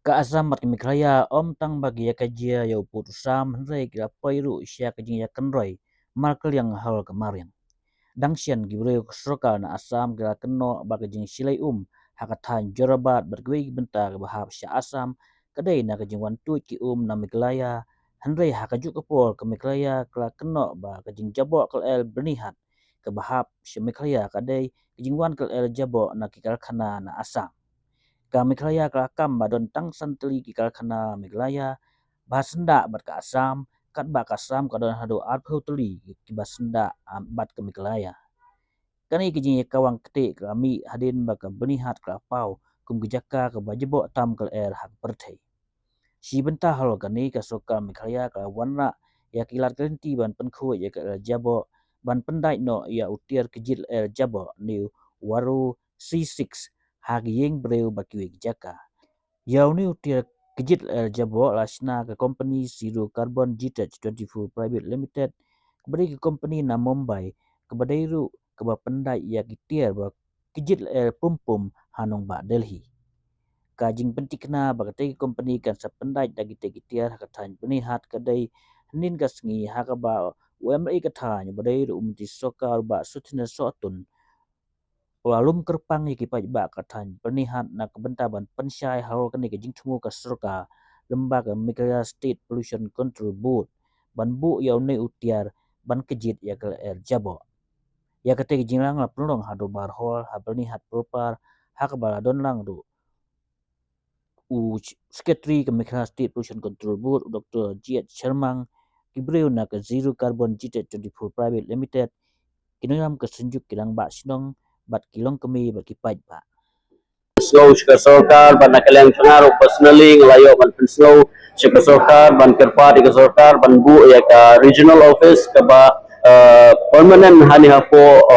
Kaasam mat kemikraya om tang bagi ya kajia ya putusam hendrai kira pairu isya kajing ya kenroi markel yang hal kemarin. Dangsian gibreu kesroka na asam kira keno bagajing silai hakatan jorabat bergui bentar bahap sya asam kadai na kajing wantu ki na miklaya hendrai hakajuk kepol kemiklaya kala keno ba kajing jabok kel el bernihat ke bahap sya miklaya kadai kajing wan kel el jabok na kikal khana na asam. Kami kelaya kelakam badon tang santeli kikal khana miglaya basenda bat ka asam kat ba kasam kadon hadu arphau teli ki basenda bat ke miglaya kani kijing kawang kete kami hadin baka benihat kelapau kum gejaka ke bajebo tam kel hak perthei si bentah hal kani ka soka miglaya ka warna ya kilat kelenti ban penkhu ya ke jabo ban pendai no ya utiar kejil jabo ni waru C6 hagiyeng breu bakiwe jaka. Yauni utia kejit jabo lasna ke company Zero Carbon Gitage 24 Private Limited kebari ke company na Mumbai kebadairu keba pendai ya kitiar ba kejit pum hanong ba Delhi. Kajing pentikna bagatai company kan sa pendai dagi kitiar hakatan penihat kadai nin kasngi hakaba UMI katanya badairu umti soka ba sutina sotun walum kerpang iki pajba katan pernihat na kebentaban pensyai hal kani ke jingtumu ke serka lembaga Meghalaya State Pollution Control Board ban bu yau ne utiar ban kejit ya ke jabo ya kete jinglang la pelong hadu barhol ha pernihat propar ha kebala don lang du Secretary ke Meghalaya State Pollution Control Board Dr. Jiat Sharmang kibreu na ke Zero Carbon Gitage 24 Private Limited kinam ke senjuk kilang ba sinong bat kilong kami berkipai pak. Slow ke sorkar ban nakaliang pengaruh personally ngelayo ban slow ke sorkar ban kerpa di sorkar ban bu ya ke regional office ke ba permanent hani hapo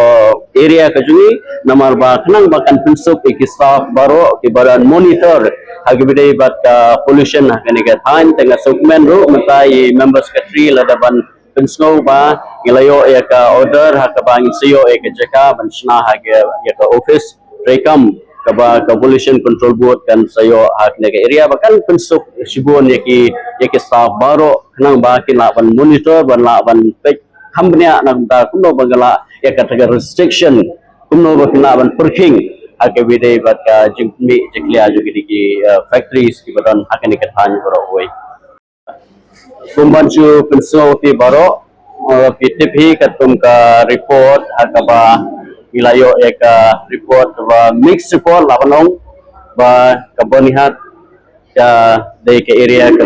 area ke juni namar ba kenang bakan pensuk ke staff baro ke baran monitor hagi bidai bat pollution kani ke thain tengah sukmen ru mentai member secretary lada ban pensnow ba ngelayo ya ke order ha ke bang siyo ya ke jeka ban sna hagi ya ke office rekam kaba ka pollution control board kan sayo hak nega area bahkan pensuk sibon yaki staff baro kenang ba kina ban monitor ban la ban pek hambnya nak ta kuno bagala ya kata restriction kuno bakina ban parking hak bidai bat ka jingmi jeklia juga di factories ki badan hak ni kathan baro oi kumbanju pensuk ti baro PTP katum ka report hakaba ilayo eka report ba mix report labanong ba kabonihat ya de ke area ka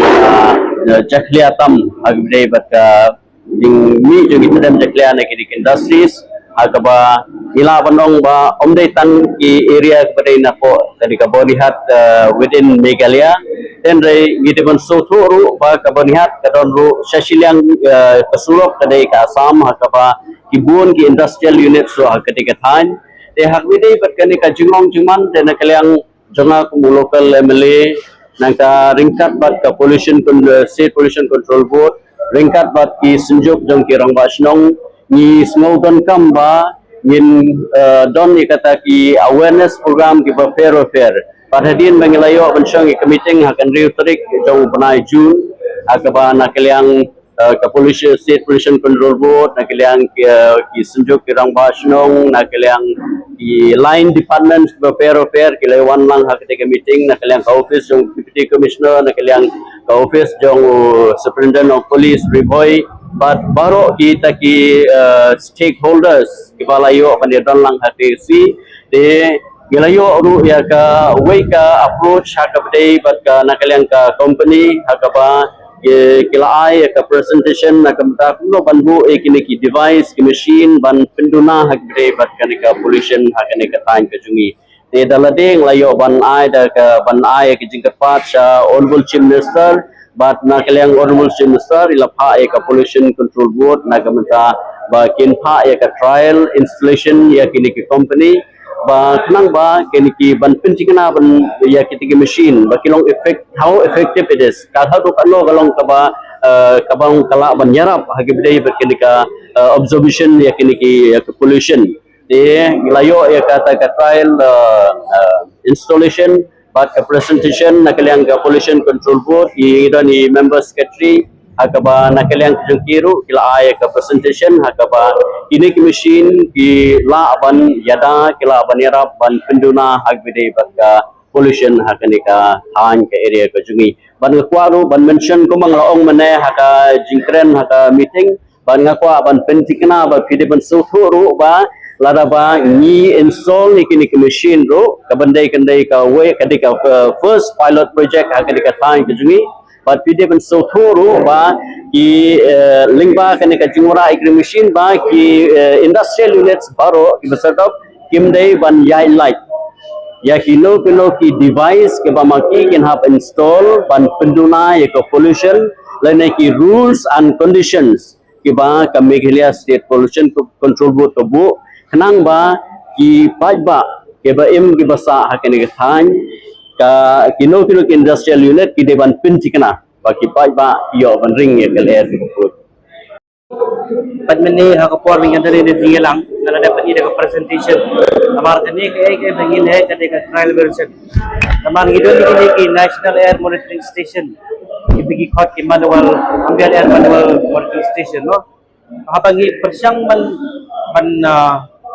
jaklia tam agde bat ka ding mi jogi tadam jaklia na ki industries agaba ila banong ba omde tan ki area kadai na po tadi kabonihat within Meghalaya then re gideban sothuru ba kabonihat kadon ru shashiliang kasulok kadai ka Assam hakaba kibun ki industrial unit so ketika than te hak widi bat kani ka jingong juman te na kaliang jonga ku local MLA nangka ringkat bat ka state pollution control board ringkat bat ki senjuk jong ki rang basnong ni small don kamba min don ni kata ki awareness program ki fair padadin bangilayo bensyong ki meeting hakan riu tarik jong benai Jun akaba na kaliang state pollution control board na kaliang ki senjuk ki rang basnong na kaliang ki line department fair kilawan lang ha ketika meeting na kaliang ka office yung deputy commissioner na kaliang ka office yung superintendent of police Riboy but baro kita ki stakeholders ki balayo pandiran lang hati si de gilayo ru ya ka way ka approach ha ka bday but ka na kaliang ka company ha ka ba kila ay ka presentation na kamta kuno banbu kini ki device ki machine ban penduna hak bday bat kanika pollution hak kanika time ka jungi te dalading layo ban ay ki jingkapat sa honorable chief minister bat na kaliang honorable chief minister ilapha ka pollution control board na kamta ba kinpha ka trial installation ya kini ki company ba kenang ba kini ki ban pentikna ban ya kitigi machine ba kilong effect how effective it is kalau tu kalau kaba kabang kala ban yarap hagi bidai ba kini ka observation ya kini ki pollution Di gilayo ya kata ka trial installation but ka presentation nakaliang ka pollution control board ni member secretary hakaba nakaliang jungkiru kila ay ka presentation hakaba ini ki machine ki la aban yada kila aban yarap ban penduna hagbide baka pollution hakani ka han ka area ka jungi ban ngakwaru ban mention ko mang laong mane haka jingkren haka meeting ban ngakwa ban pentikna ba pide ban suturu ba lada ba ni install ni kini machine ro kabandai kandai ka way kadika first pilot project hakadika time kejungi but pide ban so thoro ba ki link ba kani ka jungura ikri machine ba ki industrial units baro ki basatop kimdai ban yai light ya kilo ki device ke ba maki can have install ban penduna ya ko pollution lain ki rules and conditions ki ba ka Meghalaya State Pollution Control Board ko bu kenang ba ki pajba ke ba im ki basa hakani ka than ka kino ki industrial unit ki deban pinchikna ba ki pajba yo ban ring ye kaler ko Padmani hakapor dengan dari dia lang nala dapat ini dekat presentation kamar kani kay bangin hai kade ka trial version kamar gido ni ki National Air Monitoring Station ibigi khot ki manual ambil air manual monitoring station no habangi persyang ban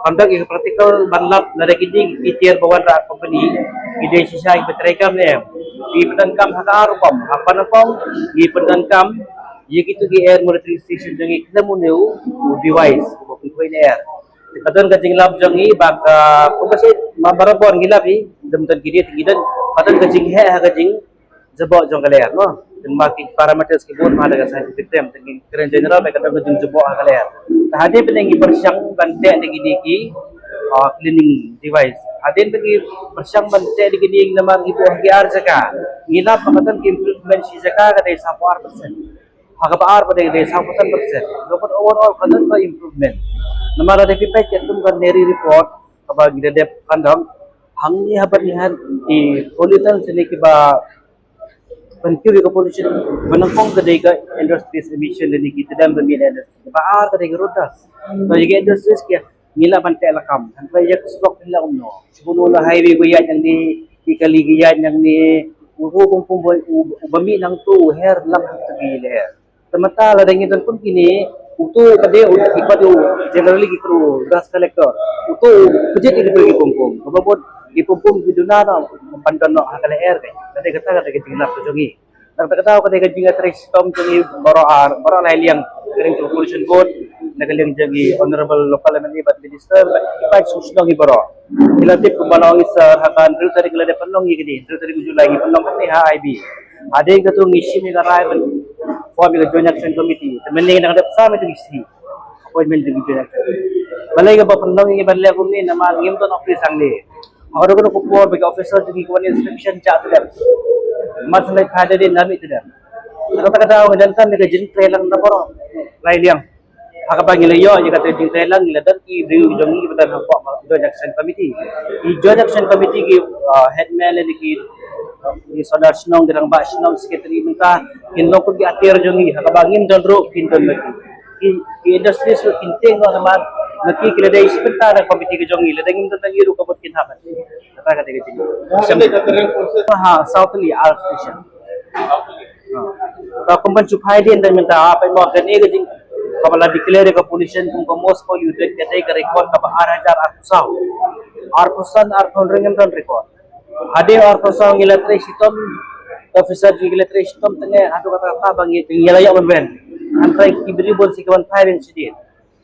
conduct yang practical banlap nada kini kitiar bawan rak company ide sisa ibetrekam ne di pedankam hakarukom apa napom di pedankam ye gitu di air monitoring station jangi kita muneu device ko kuin air kadon ka jinglab jangi bag ko kasi mabarabon gilap hi demtan kiri tigidan kadon ka jing he ha ka jing jabo jong kaler no dan maki parameters ki bon ma daga scientific term tengin keren general ba kadon ka jing jabo ha kaler hadi penengi bersyang bante digi cleaning device adin bagi bersyang bante digi namar ibu hagiar jaka ngilap pakatan ki improvement si jaka kada 100% hakapaar pada ide 100%. Dapat overall kadang ka improvement. Namara de pipet yatum kan neri report kabag dep kandang hangni habat nihan di pollutant sini kiba pencuri ke pollution menangkong kedai ka industries emission dan kita dalam bemina industri baar kedai rodas. So juga industries kia ngila pante lakam. Sampai ya stok nila umno. Sebunulah highway ko yan yang di ikaligiyan yang ni ugo kung ubami nang tu hair lang tagile. Samantala dengan itu pun kini utu kade ipat generally kikru gas collector utu kejit ini pergi kumpul kebabot di kumpul biduna na pandan no hakale air kade kata tinggal tu jongi dan kata kade kajinga trace tom jongi baro lain yang kering pollution board nagaling jagi honorable local but minister ipat susno gi baro ilatip kumbalong sir hakan ru tari kelade panong gi gidi ru tari guju lagi panong kan ha IB ade gato ngisi mi garai form the joint action committee temening nak dapat sama tu isi appointment di joint action balai ga panong ngi balle ko ni nama ngim to office angle aur ko ko por big officer ji ko ni inspection cha tu masalah khade de nami tu kata kata orang jantan ni jin trelang na poro lai liang haka panggil yo ni kata jin trelang ni ladan ki review jongi betan ko joint action committee i joint action committee ki headman ni ki ni saudara senong dengan mbak senong sekretari minta kinong ko diatir jongi hakabangin dondro kinton lagi ki industri so kinting no naman naki kiladai sebentar na komite ke jongi ladang minta tangiru kabut kinhaban kata kata ke sini ha southly our station ta kumpan chupai din dan minta apa mo gani ke jing kapala declare ka pollution kung most polluted katai ka record ka 6000 arpusan arpon record ade और कसong electric system officer ji electric system tenge adu kata bangi tinggal ya ben antai kibri bol si kawan fire incident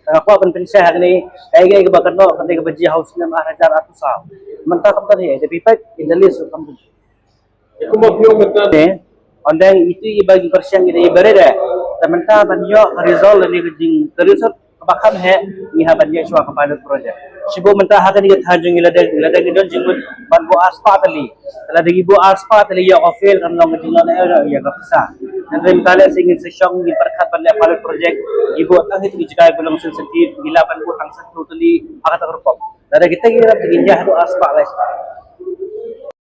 aku akan pensah ni ai bakan no kate ke baji house na 6000 atusa manta kam tani de pipat in the list kam aku mau bio menta ne ondang itu ibagi persiang ini berada menta banyo result ni jing terus bakam he ni habannya shwa kepada project sibo menta hakan ni thanjung iladang idon jingut ban bo aspa tali tala dagi bo aspa tali ya ofel kan long jingan ya kapsa dan rem kala singin se syong ni perkat ban pilot project ibu tah itu dijaga belum sensitif gila ban bo tang satu tali akan terpop ada kita kira tinggi hadu aspa lah